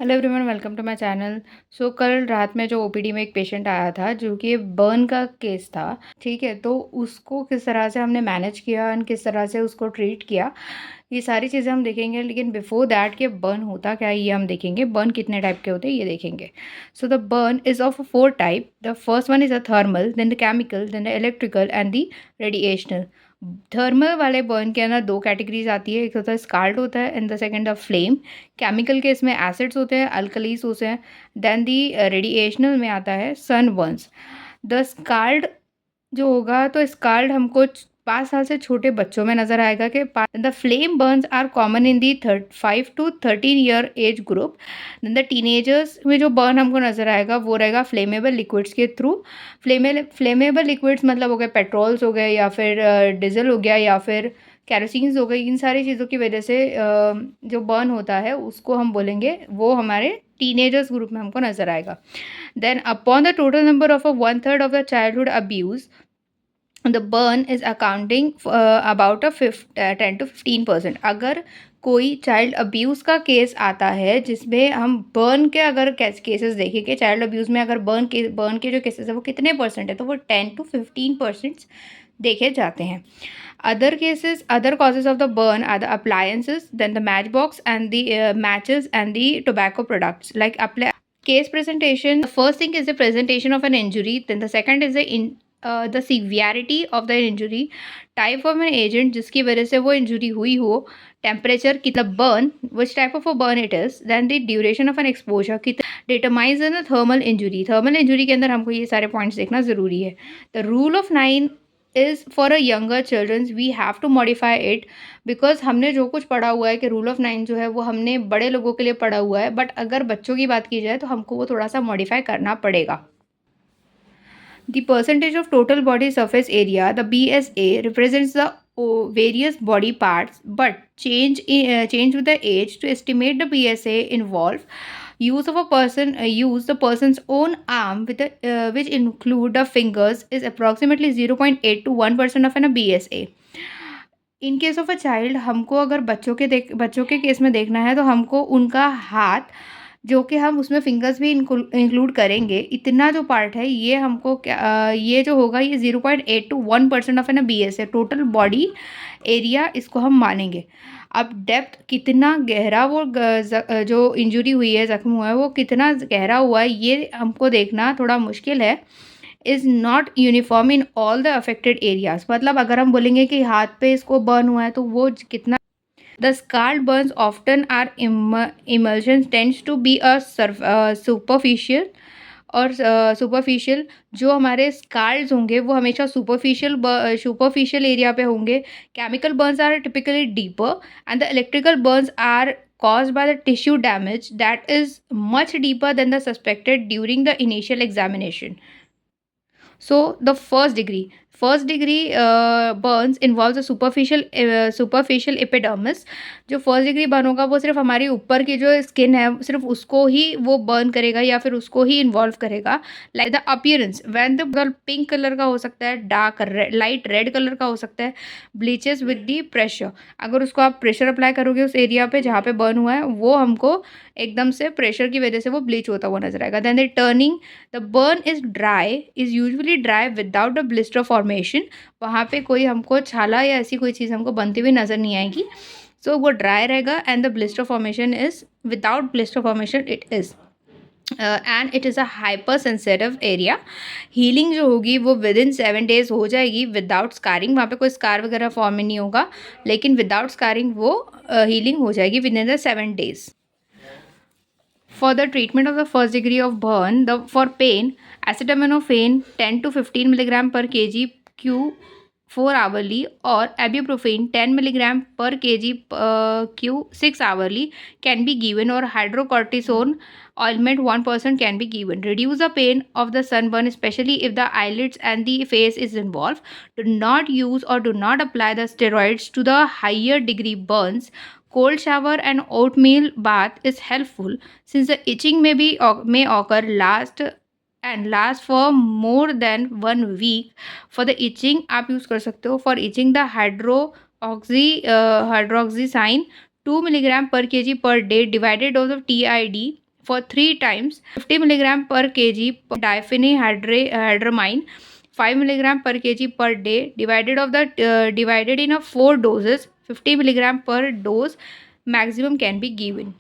Hello everyone, welcome to my channel. So कल रात में जो ओपीडी में एक पेशेंट आया था जो कि बर्न का केस था। ठीक है, तो उसको किस तरह से हमने मैनेज किया एंड किस तरह से उसको ट्रीट किया, ये सारी चीज़ें हम देखेंगे। लेकिन बिफोर दैट कि बर्न होता क्या है ये हम देखेंगे। बर्न कितने टाइप के होते हैं ये देखेंगे। So the burn is of 4 type. The first one is a thermal, then the chemical, then the electrical and the radiational. Thermal वाले बर्न के अंदर दो कैटेगरीज आती है, एक होता है स्काल्ड होता है and the second of flame. Chemical के इसमें एसिड्स होते हैं, अल्कलीस होते हैं। देन दी रेडिएशनल में आता है सन बर्न्स। द स्काल्ड जो होगा, तो स्काल्ड हमको 5 साल से छोटे बच्चों में नजर आएगा कि the flame burns are common in the 5 to 13 year age group. Then the teenagers में जो बर्न हमको नजर आएगा वो रहेगा फ्लेमेबल लिक्विड्स के थ्रू। फ्लेमेबल लिक्विड्स मतलब हो गए पेट्रोल्स हो गए या फिर डीजल हो गया या फिर कैरोसिन्स हो गई। इन सारी चीज़ों की वजह से जो बर्न होता है उसको हम बोलेंगे, वो हमारे टीनेजर्स ग्रुप में हमको नजर आएगा। Then upon the total number of 1/3 of the childhood abuse, the burn is accounting about a 10 to 15%। अगर कोई चाइल्ड अब्यूज़ का केस आता है जिसमें हम बर्न के अगर केसेस देखें कि चाइल्ड अब्यूज़ में अगर बर्न के जो केसेस है वो कितने परसेंट है, तो वो 10 to 15% देखे जाते हैं। Other causes of the burn are the appliances, then the matchbox and the matches and the tobacco products. Like case presentation, the first thing is the presentation of an injury, then the second is the severity of the injury, type of an agent जिसकी वजह से वो injury हुई हो, temperature कितना, burn which type of a burn it is, then the duration of an exposure कितना, determines in thermal injury. Thermal injury के अंदर हमको ये सारे पॉइंट्स देखना ज़रूरी है। The rule of 9 is for a younger childrens, we have to modify it, because हमने जो कुछ पढ़ा हुआ है कि रूल ऑफ 9 जो है वो हमने बड़े लोगों के लिए पढ़ा हुआ है, बट अगर बच्चों की बात की जाए तो हमको वो थोड़ा सा मॉडिफाई करना पड़ेगा। The percentage of total body surface area, the BSA, represents the various body parts, but change with the age. To estimate the BSA involve use the person's own arm with which include the fingers is approximately 0.8 to 1% of an BSA. In case of a child, हमको अगर बच्चों के case में देखना है तो हमको उनका हाथ, जो कि हम उसमें फिंगर्स भी इंक्लूड करेंगे, इतना जो पार्ट है ये हमको ये जो होगा ये 0.8 to 1% ऑफ है ना BS है टोटल बॉडी एरिया, इसको हम मानेंगे। अब डेप्थ कितना गहरा वो जो इंजुरी हुई है, जख्म हुआ है, वो कितना गहरा हुआ है ये हमको देखना थोड़ा मुश्किल है। Is not uniform in all the affected areas, मतलब अगर हम बोलेंगे कि हाथ पे इसको बर्न हुआ है तो वो कितना। The scald burns often are immersion tends to be a superficial, और सुपरफिशियल जो हमारे स्कार्ड्स होंगे वो हमेशा सुपरफिशियल एरिया पे होंगे। Chemical burns are typically deeper and the electrical burns are caused by the tissue damage that is much deeper than the suspected during the initial examination. So the first degree burns involves a superficial epidermis. जो first degree burn होगा वो सिर्फ हमारी ऊपर की जो skin है सिर्फ उसको ही वो बर्न करेगा या फिर उसको ही इन्वॉल्व करेगा। Like the appearance when the pink colour का हो सकता है, डार्क लाइट रेड कलर का हो सकता है, ब्लीचेस विद द प्रेशर। अगर उसको आप प्रेशर अप्लाई करोगे उस एरिया पे जहाँ पे बर्न हुआ है, वो हमको एकदम से प्रेशर की वजह से वो ब्लीच होता हुआ नजर आएगा। Then the turning, the burn is usually dry without a blister formation. वहाँ पे कोई हमको छाला या ऐसी कोई चीज़ हमको बनती हुई नज़र नहीं आएगी। सो वो ड्राई रहेगा and the blister formation is without blister formation it is and it is a hyper sensitive area. Healing जो होगी वो विद इन 7 days हो जाएगी विदाउट स्कारिंग। वहाँ पे कोई स्कार वगैरह फॉर्म में नहीं होगा, लेकिन विदाउट स्कारिंग वो हीलिंग हो जाएगी with in the 7 days। For the treatment of the first degree of burn, for pain, acetaminophen 10 to 15 milligram per kg Q4 hourly or ibuprofen 10 milligram per kg Q6 hourly can be given, or hydrocortisone ointment 1% can be given. Reduce the pain of the sunburn, especially if the eyelids and the face is involved. Do not use or do not apply the steroids to the higher degree burns. Cold shower and oatmeal bath is helpful since the itching may occur last for more than 1 week. For the itching आप use कर सकते हो, for itching the hydroxyzine 2 milligram per kg per day, divided dose of TID for 3 times 50 milligram per kg diphenhydramine 5 milligram per kg per day divided in a 4 doses 50 milligram per dose maximum can be given.